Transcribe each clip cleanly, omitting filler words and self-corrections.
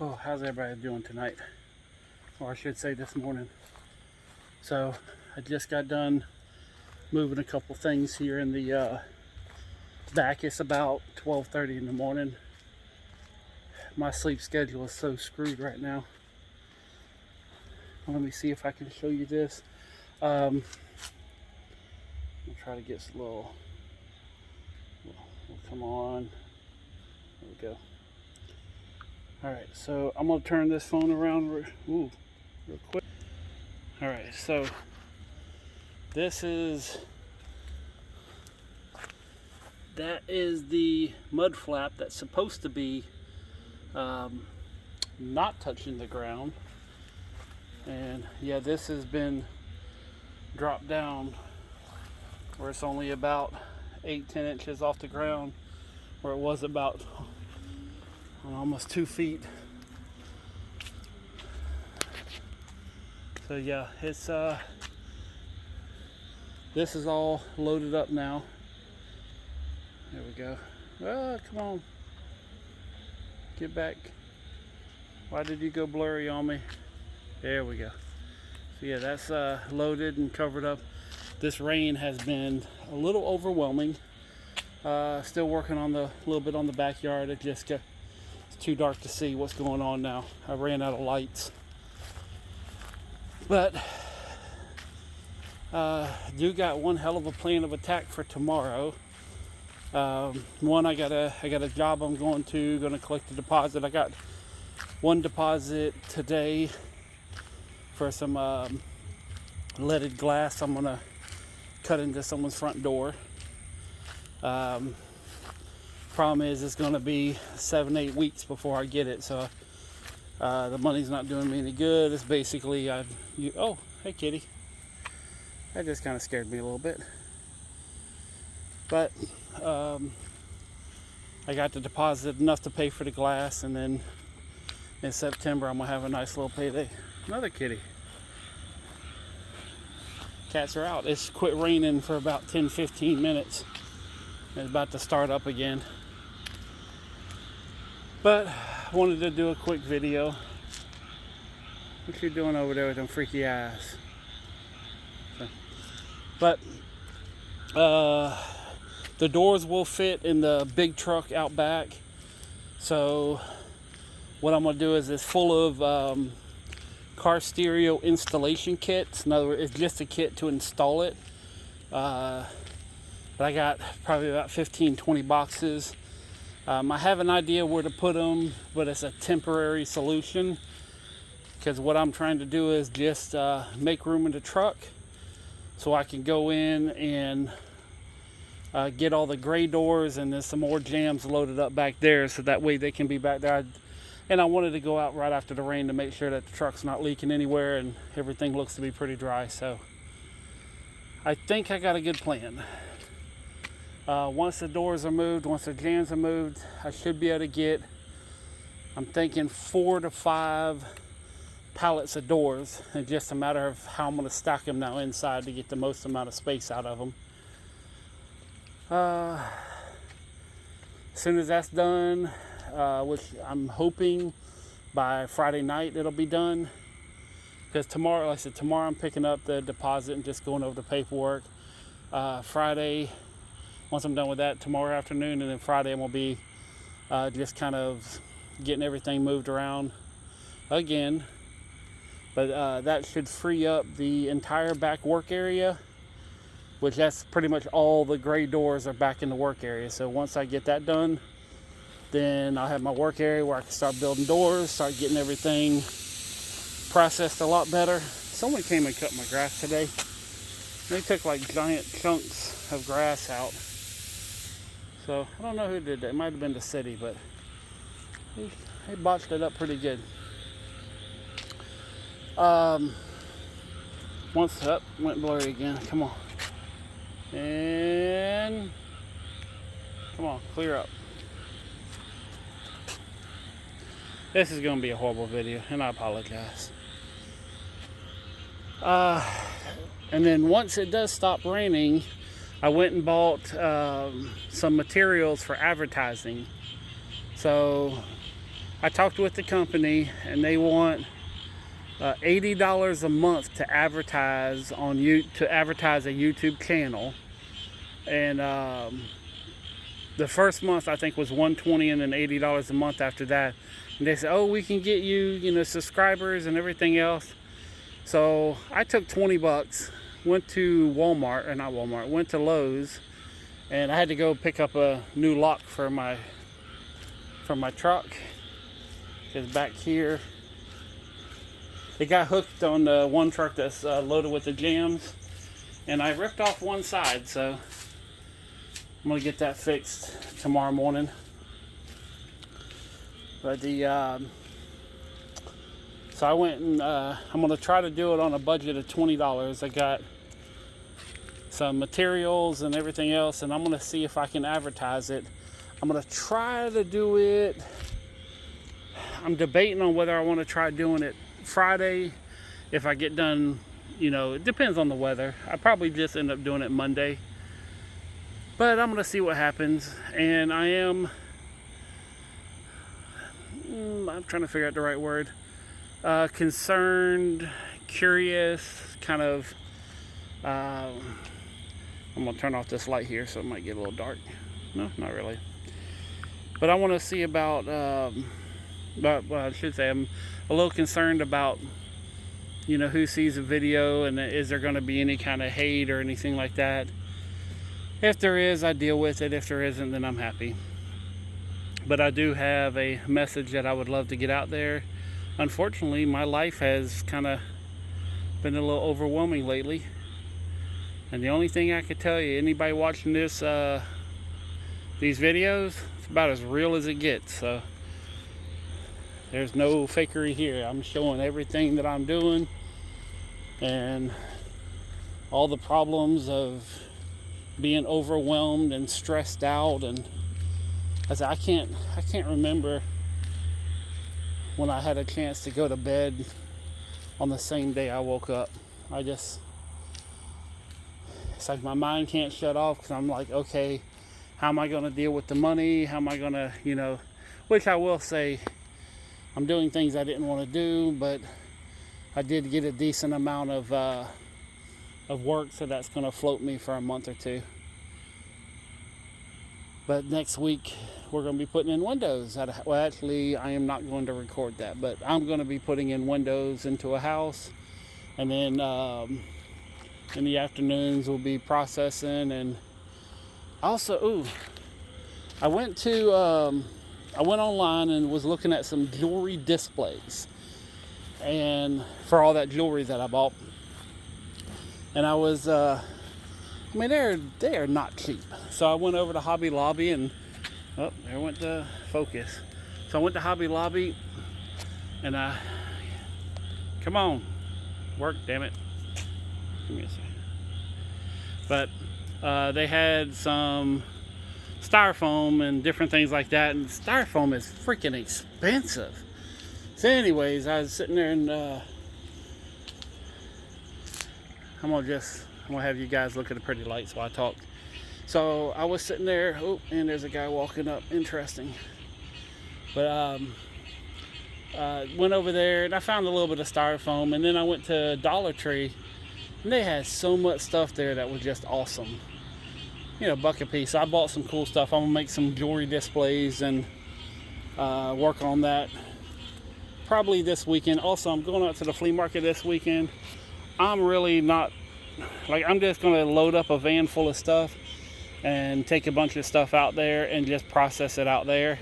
Oh, how's everybody doing tonight? Or I should say this morning. So I just got done moving a couple things here in the back. It's about 12:30 in the morning. My sleep schedule is so screwed right now. Let me see if I can show you this. I'll try to get a little. Come on. There we go. Alright, so I'm going to turn this phone around real quick. Alright, so that is the mud flap that's supposed to be not touching the ground. And yeah, this has been dropped down where it's only about 8-10 inches off the ground, where it was about almost 2 feet. So yeah, it's this is all loaded up now. There we go. Oh, come on, get back. Why did you go blurry on me? There we go. So yeah, that's loaded and covered up. This rain has been a little overwhelming. Still working on a little bit on the backyard. It's too dark to see what's going on now. I ran out of lights. But do got one hell of a plan of attack for tomorrow. One, I got a job I'm going to collect a deposit. I got one deposit today for some leaded glass I'm gonna cut into someone's front door. Problem is, it's going to be 7-8 weeks before I get it, so the money's not doing me any good. It's basically, oh, hey kitty. That just kind of scared me a little bit. But I got the deposit enough to pay for the glass, and then in September I'm going to have a nice little payday. Another kitty. Cats are out. It's quit raining for about 10-15 minutes. It's about to start up again. But I wanted to do a quick video. What you doing over there with them freaky eyes? But the doors will fit in the big truck out back. So what I'm gonna do is it's full of car stereo installation kits. In other words, it's just a kit to install it. But I got probably about 15-20 boxes. I have an idea where to put them, but it's a temporary solution, because what I'm trying to do is just make room in the truck so I can go in and get all the gray doors, and there's some more jams loaded up back there, so that way they can be back there. And I wanted to go out right after the rain to make sure that the truck's not leaking anywhere and everything looks to be pretty dry. So I think I got a good plan. Once the doors are moved, once the jams are moved, I should be able to get, I'm thinking 4 to 5 pallets of doors. It's just a matter of how I'm going to stack them now inside to get the most amount of space out of them. As soon as that's done, which I'm hoping by Friday night it'll be done. Because tomorrow, like I said, tomorrow I'm picking up the deposit and just going over the paperwork. Friday, once I'm done with that, tomorrow afternoon, and then Friday I'm going to be just kind of getting everything moved around again. But that should free up the entire back work area, which that's pretty much all the gray doors are back in the work area. So once I get that done, then I'll have my work area where I can start building doors, start getting everything processed a lot better. Someone came and cut my grass today. They took like giant chunks of grass out. So I don't know who did that. It might have been the city, but they botched it up pretty good. Once up, went blurry again. Come on. And come on, clear up. This is going to be a horrible video, and I apologize. And then once it does stop raining, I went and bought some materials for advertising. So I talked with the company, and they want $80 a month to advertise on to advertise a YouTube channel. And the first month I think was $120, and then $80 a month after that. And they said, oh, we can get you, subscribers and everything else. So I took 20 bucks, went to Walmart, or not Walmart, went to Lowe's, and I had to go pick up a new lock for my truck. Because back here, it got hooked on the one truck that's loaded with the jams, and I ripped off one side, so I'm gonna get that fixed tomorrow morning. But so I went and I'm gonna try to do it on a budget of $20. I got some materials and everything else, and I'm gonna see if I can advertise it. I'm gonna try to do it. I'm debating on whether I want to try doing it Friday if I get done. It depends on the weather. I probably just end up doing it Monday, but I'm gonna see what happens. And I'm trying to figure out the right word. Concerned, curious, kind of. I'm gonna turn off this light here so it might get a little dark. No, not really. But I want to see about. Well, I should say I'm a little concerned about, who sees the video, and is there going to be any kind of hate or anything like that. If there is, I deal with it. If there isn't, then I'm happy. But I do have a message that I would love to get out there. Unfortunately, my life has kind of been a little overwhelming lately. And the only thing I could tell you, anybody watching these videos, it's about as real as it gets. So there's no fakery here. I'm showing everything that I'm doing and all the problems of being overwhelmed and stressed out. And I said, I can't remember when I had a chance to go to bed on the same day I woke up. It's like my mind can't shut off, because I'm like, okay, how am I going to deal with the money? How am I going to, which I will say, I'm doing things I didn't want to do, but I did get a decent amount of work, so that's going to float me for a month or two. But next week, we're going to be putting in windows. Well, actually, I am not going to record that, but I'm going to be putting in windows into a house. And then in the afternoons, we'll be processing. And also, I went online and was looking at some jewelry displays, and for all that jewelry that I bought. And I was, they are not cheap. So I went over to Hobby Lobby, and there went the focus. So I went to Hobby Lobby, and come on, work, damn it. Give me a second. But they had some styrofoam and different things like that, and styrofoam is freaking expensive. So anyways, I was sitting there, and I'm gonna have you guys look at the pretty lights while I talk. So I was sitting there, and there's a guy walking up. Interesting. But went over there, and I found a little bit of styrofoam, and then I went to Dollar Tree, and they had so much stuff there that was just awesome. Buck a piece. I bought some cool stuff. I'm gonna make some jewelry displays and work on that probably this weekend. Also, I'm going out to the flea market this weekend. I'm really not, I'm just gonna load up a van full of stuff and take a bunch of stuff out there and just process it out there.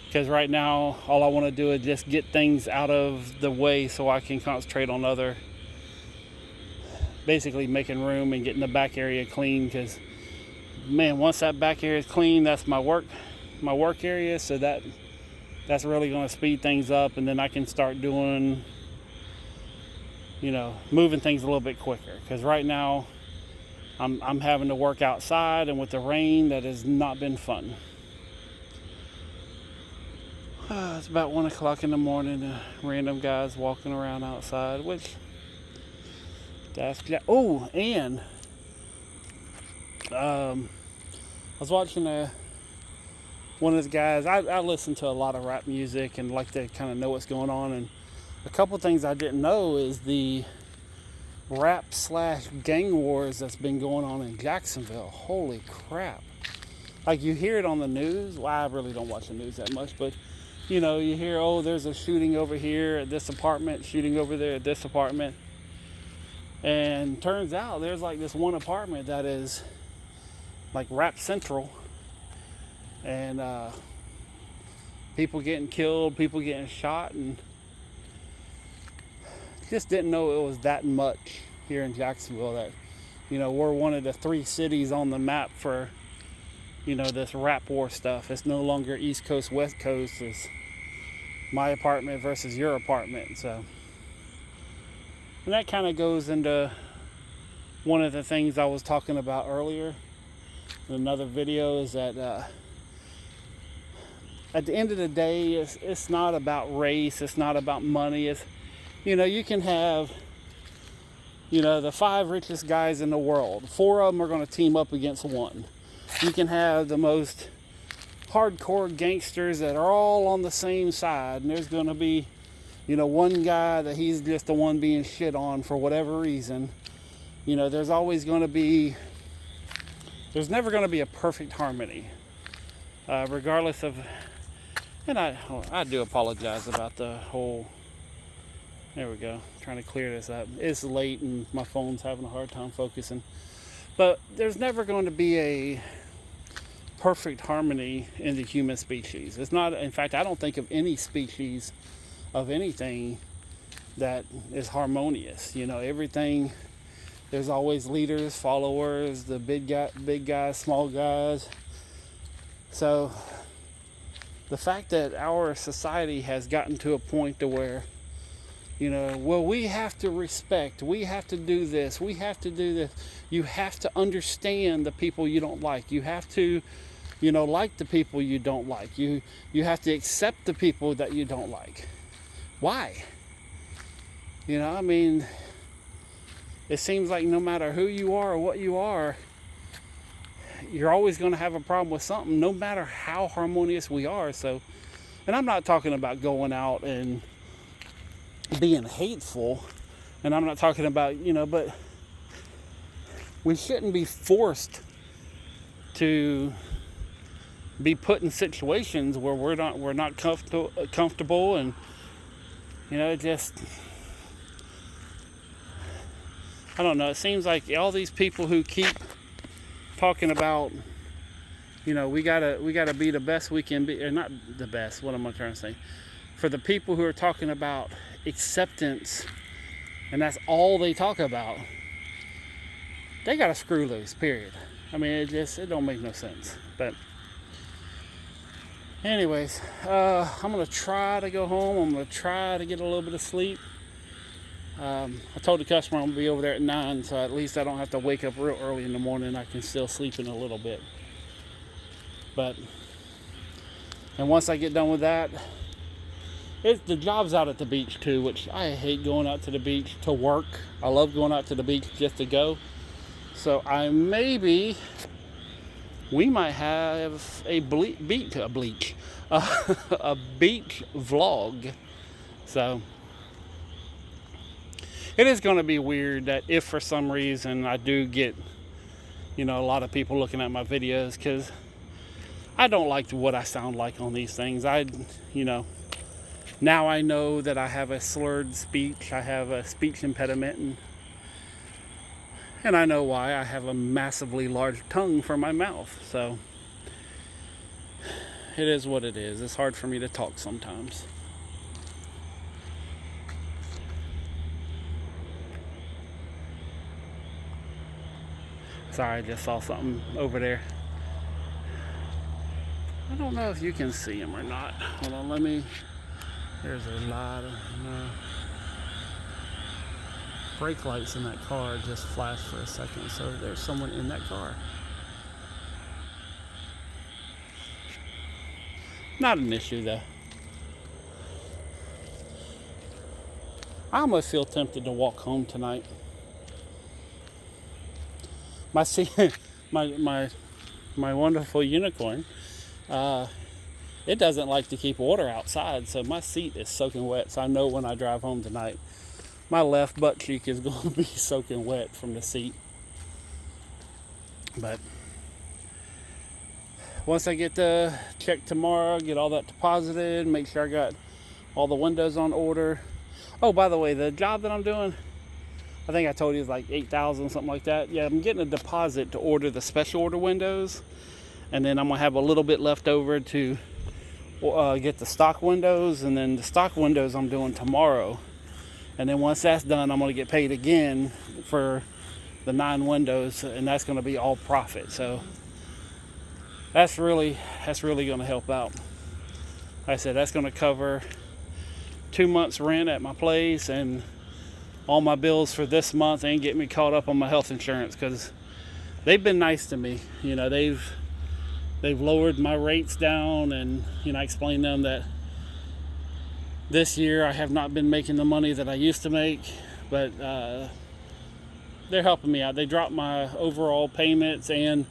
Because right now, all I want to do is just get things out of the way so I can concentrate on basically making room and getting the back area clean. Because man, once that back area is clean, that's my work area, so that's really going to speed things up, and then I can start doing, moving things a little bit quicker. Because right now I'm having to work outside, and with the rain, that has not been fun. It's about 1 o'clock in the morning. Random guys walking around outside, which and I was watching one of the guys, I listen to a lot of rap music and like to kind of know what's going on. And a couple things I didn't know is the rap/gang wars that's been going on in Jacksonville. Holy crap. Like, you hear it on the news. Well, I really don't watch the news that much, but you know, you hear, oh, there's a shooting over here at this apartment, shooting over there at this apartment. And turns out there's like this one apartment that is like rap central. And people getting killed, people getting shot, and just didn't know it was that much here in Jacksonville. That, you know, we're one of the 3 cities on the map for, you know, this rap war stuff. It's no longer East Coast, West Coast. It's my apartment versus your apartment. So, and that kind of goes into one of the things I was talking about earlier in another video, is that at the end of the day, it's not about race. It's not about money. It's, you know, you can have, you know, the 5 richest guys in the world. 4 of them are going to team up against one. You can have the most hardcore gangsters that are all on the same side, and there's going to be, you know, one guy that he's just the one being shit on for whatever reason. You know, there's always going to be, there's never going to be a perfect harmony, regardless of, and I do apologize about the whole, there we go, trying to clear this up. It's late and my phone's having a hard time focusing. But there's never going to be a perfect harmony in the human species. It's not, in fact, I don't think of any species of anything that is harmonious. You know, everything, there's always leaders, followers, the big guys, small guys. So the fact that our society has gotten to a point to where, you know, well, we have to respect, we have to do this, we have to do this. You have to understand the people you don't like. You have to, you know, like the people you don't like. You have to accept the people that you don't like. Why? You know, I mean, it seems like no matter who you are or what you are, you're always going to have a problem with something, no matter how harmonious we are. So, and I'm not talking about going out and being hateful, and I'm not talking about, you know, but we shouldn't be forced to be put in situations where we're not comfortable, and, you know, it just, I don't know, it seems like all these people who keep talking about, you know, we gotta be the best we can be, or not the best, what am I trying to say? For the people who are talking about acceptance, and that's all they talk about, they gotta screw loose, period. I mean, it don't make no sense. But anyways, I'm gonna try to go home. I'm gonna try to get a little bit of sleep. I told the customer I'm gonna be over there at 9, so at least I don't have to wake up real early in the morning. I can still sleep in a little bit. But, and once I get done with that, the job's out at the beach too, which I hate going out to the beach to work. I love going out to the beach just to go. So we might have a beach vlog. So it is going to be weird that if for some reason I do get, you know, a lot of people looking at my videos, because I don't like what I sound like on these things. You know, now I know that I have a slurred speech. I have a speech impediment, and I know why. I have a massively large tongue for my mouth. So it is what it is. It's hard for me to talk sometimes. Sorry, I just saw something over there. I don't know if you can see him or not. Hold on, there's a lot of brake lights in that car just flashed for a second, so there's someone in that car. Not an issue though. I almost feel tempted to walk home tonight. My wonderful unicorn, it doesn't like to keep water outside, so my seat is soaking wet. So I know when I drive home tonight, my left butt cheek is going to be soaking wet from the seat. But once I get the check tomorrow, get all that deposited, make sure I got all the windows on order. Oh, by the way, the job that I'm doing, I think I told you it's like $8,000, something like that. Yeah, I'm getting a deposit to order the special order windows, and then I'm gonna have a little bit left over to get the stock windows, and then the stock windows I'm doing tomorrow. And then once that's done, I'm gonna get paid again for the 9 windows, and that's gonna be all profit. So that's really gonna help out. Like I said, that's gonna cover 2 months rent at my place and all my bills for this month, and get me caught up on my health insurance, because they've been nice to me. You know, they've lowered my rates down, and I explained to them that this year I have not been making the money that I used to make, but they're helping me out. They dropped my overall payments, and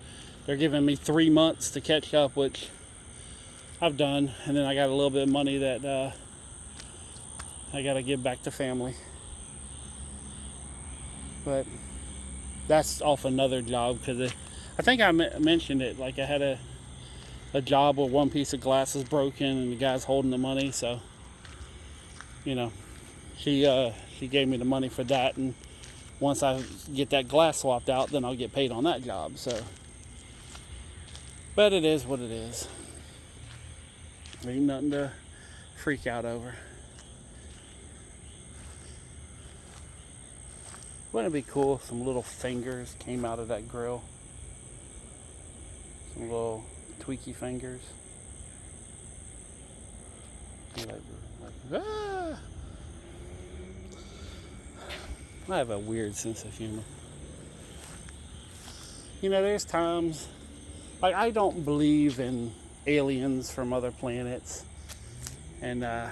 they're giving me 3 months to catch up, which I've done. And then I got a little bit of money that I got to give back to family. But that's off another job, because I think I mentioned it. Like, I had a job where one piece of glass is broken and the guy's holding the money. So, she gave me the money for that, and once I get that glass swapped out, then I'll get paid on that job. So, but it is what it is. Ain't nothing to freak out over. Wouldn't it be cool if some little fingers came out of that grill? Some little tweaky fingers. Ah! I have a weird sense of humor. There's times, like, I don't believe in aliens from other planets. And I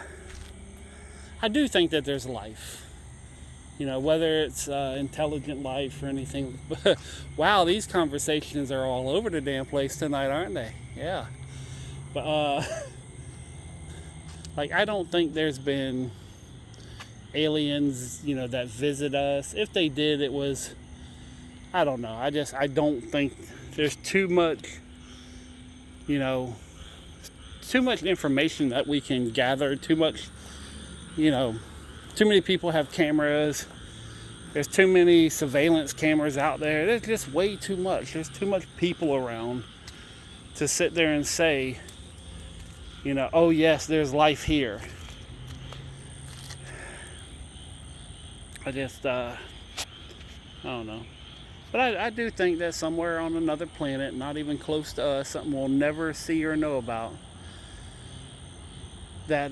do think that there's life. Whether it's intelligent life or anything. Wow, these conversations are all over the damn place tonight, aren't they? Yeah. But, like, I don't think there's been aliens, that visit us. If they did, it was, I don't know. I don't think there's too much, too much information that we can gather. Too much, too many people have cameras. There's too many surveillance cameras out there. There's just way too much. There's too much people around to sit there and say, oh yes, there's life here. I don't know. But I do think that somewhere on another planet, not even close to us, something we'll never see or know about, that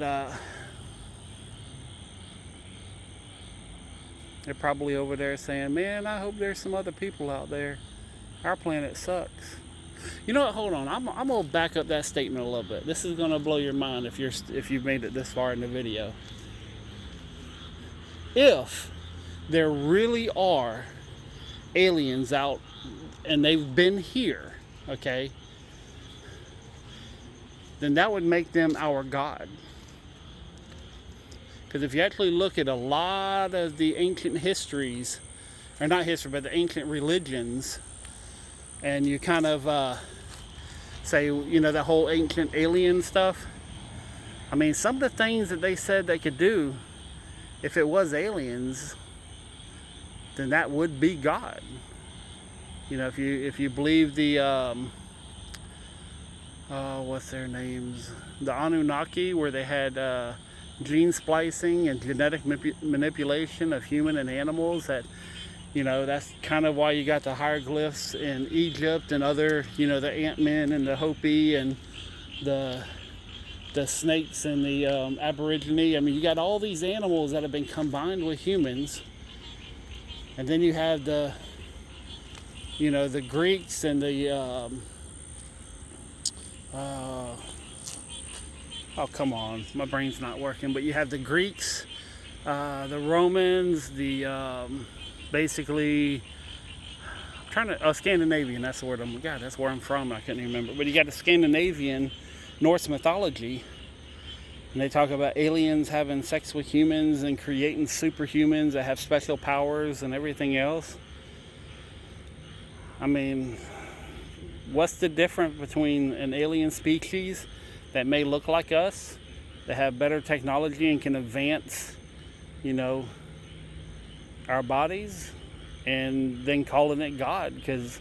they're probably over there saying, man, I hope there's some other people out there. Our planet sucks. You know what? Hold on. I'm going to back up that statement a little bit. This is going to blow your mind if you've made it this far in the video. If there really are aliens out and they've been here, okay, then that would make them our God. Because if you actually look at a lot of the ancient histories, or not history, but the ancient religions, and you kind of say, the whole ancient alien stuff, I mean, some of the things that they said they could do, if it was aliens, then that would be God. If you believe the, what's their names? The Anunnaki, where they had gene splicing and genetic manipulation of human and animals, that that's kind of why you got the hieroglyphs in Egypt and other, the Ant-Men and the Hopi and the snakes and the Aborigine. I mean, you got all these animals that have been combined with humans, and then you have the Greeks and the oh, come on, my brain's not working. But you have the Greeks, the Romans, the basically, I'm trying to, Scandinavian, that's the word. God, that's where I'm from. I couldn't remember. But you got the Scandinavian Norse mythology, and they talk about aliens having sex with humans and creating superhumans that have special powers and everything else. I mean, what's the difference between an alien species that may look like us, that have better technology and can advance, our bodies, and then calling it God? Because,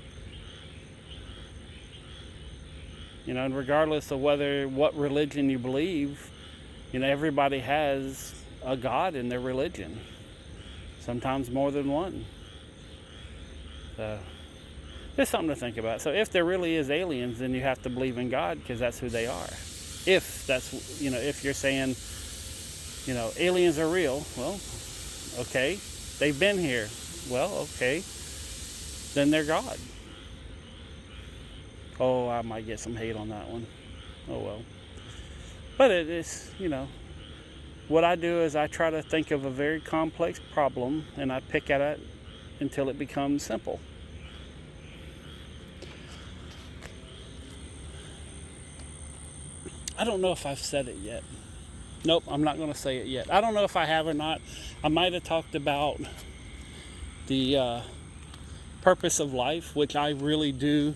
and regardless of what religion you believe, everybody has a God in their religion. Sometimes more than one. So, there's something to think about. So if there really is aliens, then you have to believe in God, because that's who they are. If that's, if you're saying, aliens are real, well, okay. They've been here. Well, okay. Then they're God. Oh, I might get some hate on that one. Oh, well. But it is, what I do is I try to think of a very complex problem, and I pick at it until it becomes simple. I don't know if I've said it yet. Nope, I'm not going to say it yet. I don't know if I have or not. I might have talked about the purpose of life, which I really do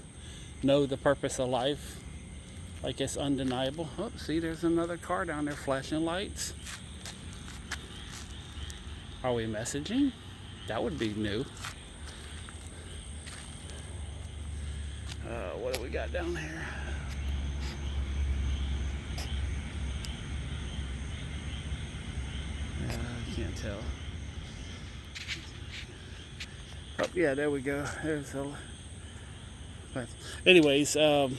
know the purpose of life. Like, it's undeniable. Oh, see, there's another car down there flashing lights. Are we messaging? That would be new. What do we got down here? I can't tell. Oh, yeah, there we go. There's a... But anyways, but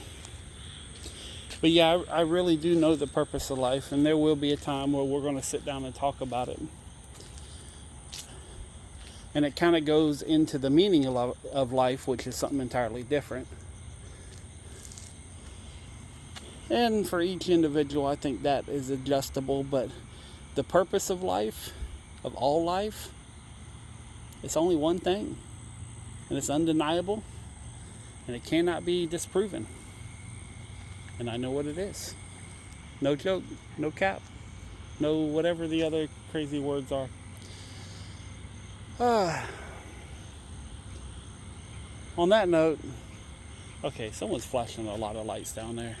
yeah, I really do know the purpose of life, and there will be a time where we're going to sit down and talk about it. And it kind of goes into the meaning of life, which is something entirely different. And for each individual, I think that is adjustable, but the purpose of life, of all life, it's only one thing, and it's undeniable, and it cannot be disproven. And I know what it is. No joke, no cap, no whatever the other crazy words are. On that note, okay, someone's flashing a lot of lights down there.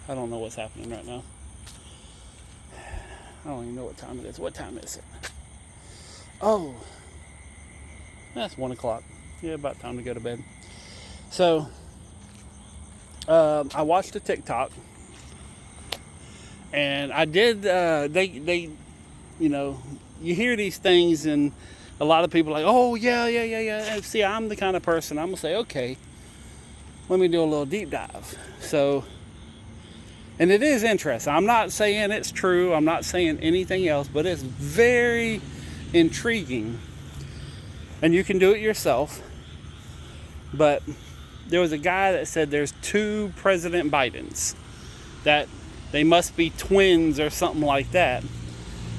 I don't know what's happening right now. I don't even know what time it is. What time is it? Oh, that's 1 o'clock. Yeah, about time to go to bed. So, I watched a TikTok, and I did, they, you hear these things, and a lot of people are like, oh, yeah. And see, I'm the kind of person, I'm going to say, okay, let me do a little deep dive. So, and it is interesting. I'm not saying it's true. I'm not saying anything else, but it's very intriguing. And you can do it yourself. But there was a guy that said there's 2 President Bidens, that they must be twins or something like that.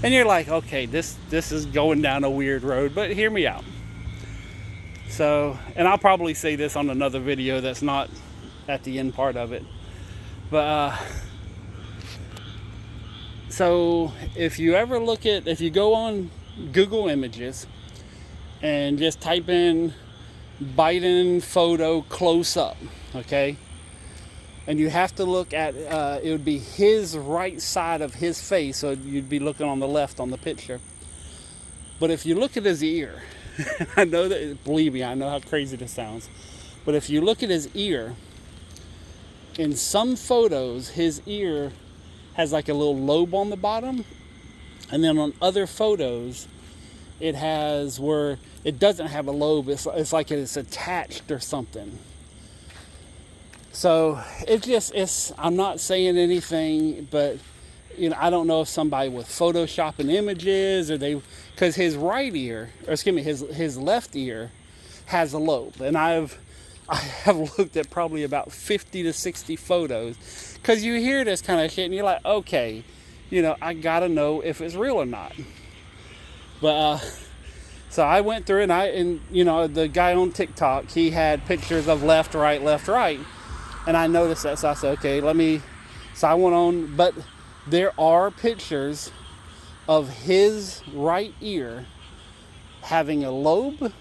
And you're like, okay, this is going down a weird road, but hear me out. So, and I'll probably say this on another video that's not at the end part of it. But, so if you go on Google Images and just type in Biden photo close up, okay? And you have to look at, it would be his right side of his face, so you'd be looking on the left on the picture. But if you look at his ear, I know that, believe me, I know how crazy this sounds, but if you look at his ear, in some photos, his ear has like a little lobe on the bottom, and then on other photos, it has where it doesn't have a lobe. It's like it's attached or something. So I'm not saying anything, but I don't know if somebody with photoshopping images because his right ear, or excuse me, his left ear has a lobe, and I have looked at probably about 50 to 60 photos, because you hear this kind of shit and you're like, okay, I gotta know if it's real or not. But so I went through and the guy on TikTok, he had pictures of left, right, and I noticed that, so I said, okay, let me So I went on, but there are pictures of his right ear having a lobe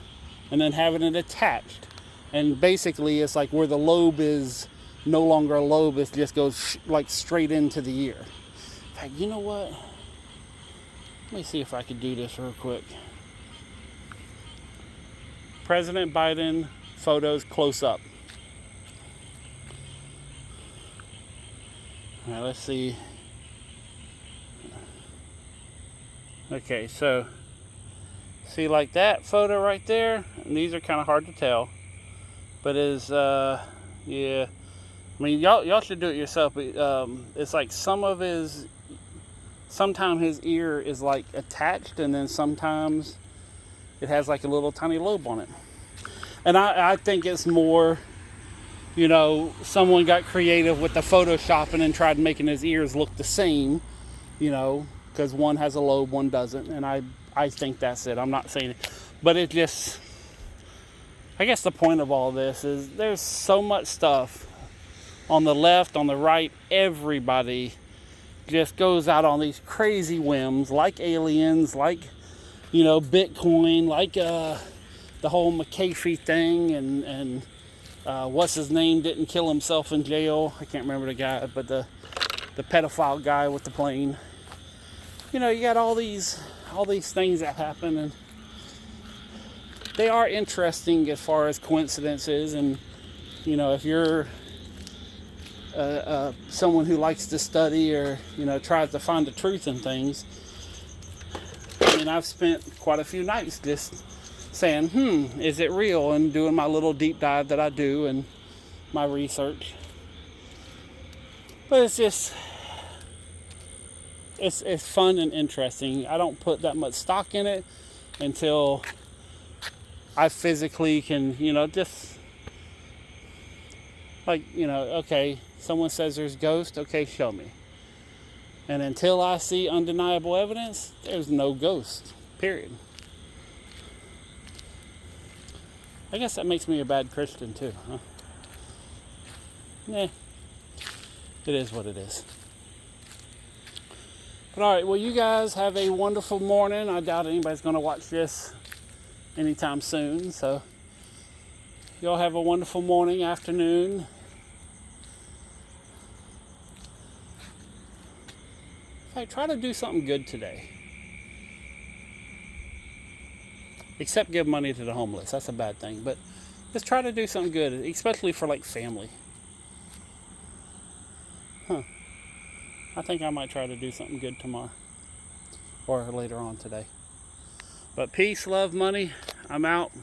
and then having it attached. And basically it's like where the lobe is no longer a lobe, it just goes like straight into the ear. In fact, you know what? Let me see if I can do this real quick. President Biden photos close up. All right, let's see. Okay, so see like that photo right there, and these are kind of hard to tell, but is yeah, I mean y'all should do it yourself, but it's like sometimes his ear is like attached, and then sometimes it has like a little tiny lobe on it. And I think it's more, someone got creative with the photoshopping and tried making his ears look the same, because one has a lobe, one doesn't. And I think that's it. I'm not saying it. But it just, I guess the point of all this is there's so much stuff on the left, on the right. Everybody just goes out on these crazy whims, like aliens, like, Bitcoin, like the whole McAfee thing, and what's his name didn't kill himself in jail. I can't remember the guy, but the pedophile guy with the plane. You got all these things that happen, and they are interesting as far as coincidences. And if you're someone who likes to study or tries to find the truth in things, I mean, I've spent quite a few nights just saying, is it real, and doing my little deep dive that I do and my research. But it's just, it's fun and interesting. I don't put that much stock in it until I physically can, just like, okay, someone says there's ghosts, okay, show me. And until I see undeniable evidence, there's no ghost, period. I guess that makes me a bad Christian too, huh? It is what it is. But all right, well, you guys have a wonderful morning. I doubt anybody's going to watch this anytime soon, so y'all have a wonderful morning, afternoon. Hey, try to do something good today. Except give money to the homeless. That's a bad thing. But just try to do something good, especially for like family. I think I might try to do something good tomorrow. Or later on today. But peace, love, money. I'm out.